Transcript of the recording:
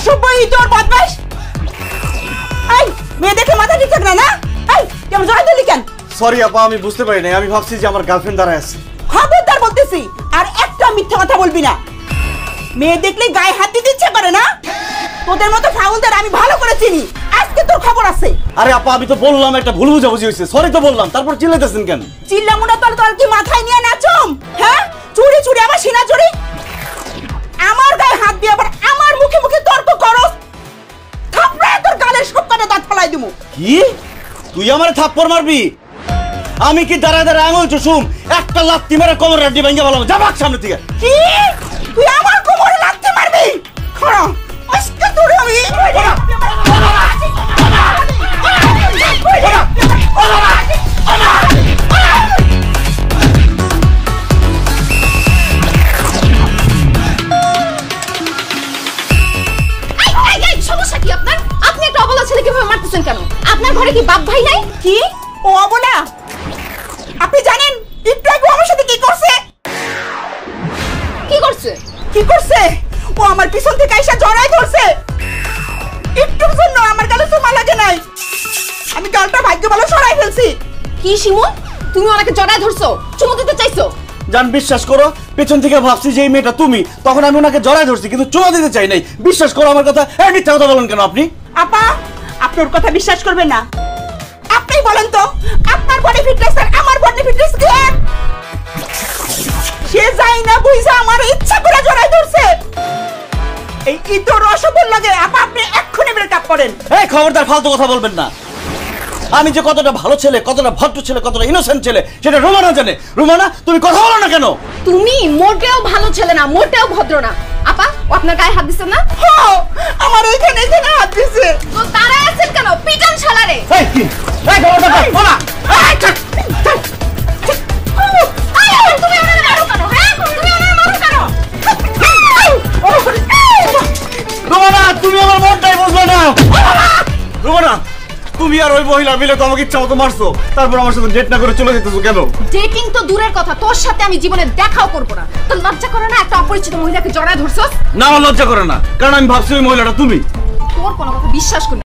অসভ্য ইতর বদমাশ। এই মেয়ে দেখে মাথা ঠিক থাকে না? এই কেমন জড়াই দিলি কেন? সরি আপা, আমি বুঝতে পারি নাই। আমি ভাবছি যে আমার গার্লফ্রেন্ড দাঁড়ায় আছে। খবরদার বলতেছি, আর একটা মিথ্যা কথা বলবি না। মেয়ে দেখলে গায়ে হাত দিতে ইচ্ছে করে না? তোদের মতো ফাউলদের আমি ভালো করে চিনি। আজকে তোর খবর আছে। আরে আপা, আমি তো বললাম একটা ভুল বুঝাবুঝি হয়েছে, সরি তো বললাম, তারপর চিল্লাইতেছেন কেন? চিল্লামুনা তোর কি মাথায় নিয়ে নাচম? হ্যাঁ, চুরি চুরি আমার সিনা চুরি, আমার গায়ে হাত দিয়ে আবার আমার মুখে মুখে তর্ক করস। থাপড়ায় তোর গালের সব কটা দাঁত ফেলাই দিমু। কি তুই আমারে থাপ্পড় মারবি? আমি কি দাঁড়ায় দাঁড়ায় আঙুল চুষুম? একটা লাত্তি মেরে কোমর রাড্ডি ভাঙিয়ে বললাম যা ভাগ সামনে থেকে। কি তুই আমার কোমরে লাত্তি মারবি? খড়া আজকে তোর আমি সমস্যা কি আপনার? আপনি একটা অবলা ছেলে কিভাবে মারতেছেন কেন? আপনার ঘরে কি বাপ ভাই নাই? কি ও অবলা? আপনি জানেন একটু আগে আমার সাথে কি করছে? কি করছে? কি করছে? ও আমার পিছন থেকে আইসা জড়াই ধরছে। একটুর জন্য আমার গালে চুমা লাগে নাই, আমি গালটা ভাগ্য ভালো সরাই ফেলছি। কি শিমুল, তুমি ওনাকে জড়ায় ধরছো, চুমু দিতে চাইছো? জান বিশ্বাস করো, পেছন থেকে ভাবছি যে এই মেয়েটা তুমি, তখন আমি ওনাকে জড়ায় ধরছি কিন্তু চুমা দিতে চাই নাই। বিশ্বাস করো আমার কথা। এই মিথ্যা কথা বলেন কেন আপনি? আপা আপনার কথা বিশ্বাস করবেন না। আপনি বলেন তো আপনার বডি ফিটনেস আর আমার বডি ফিটনেস কি এক? সে যাই না বুঝা আমার ইচ্ছা করে জড়াই ধরছে। এই কি তো রসবল লাগে? আপা আপনি এক্ষুনি ব্রেকআপ করেন। এই খবরদার ফালতু কথা বলবেন না। আমি যে কতটা ভালো ছেলে, কতটা ভদ্র ছেলে, কতটা ইনোসেন্ট ছেলে সেটা রুমানা জানে। রুমানা তুমি কথা বলো না কেন? তুমি মোটেও ভালো ছেলে না, মোটেও ভদ্র না। আপা ও আপনার গায়ে হাত দিছেন না? হ্যাঁ আমার এখানে হাত দিছে। তো তারাই আছেন কেন? পিটান শালারে। এই কি এই খবরদার বলা। এই ছাড় ছাড়। তুমি ওনারে মারো কেন? হ্যাঁ তুমি ওনারে মারো কেন? রুমানা তুমি আমার মনটাই বুঝলে না। রুমানা তুমি আর ওই মহিলা মিলে তো আমাকে ইচ্ছা মতো মারছো, তারপর আমার সাথে ডেট না করে চলে যেতেছো কেন? ডেটিং তো দূরের কথা, তোর সাথে আমি জীবনে দেখাও করব না। তো লজ্জা করে না একটা অপরিচিত মহিলাকে জড়ায় ধরছস? না আমার লজ্জা করে না, কারণ আমি ভাবছি ওই মহিলাটা তুমি। তোর কোনো কথা বিশ্বাস করি না।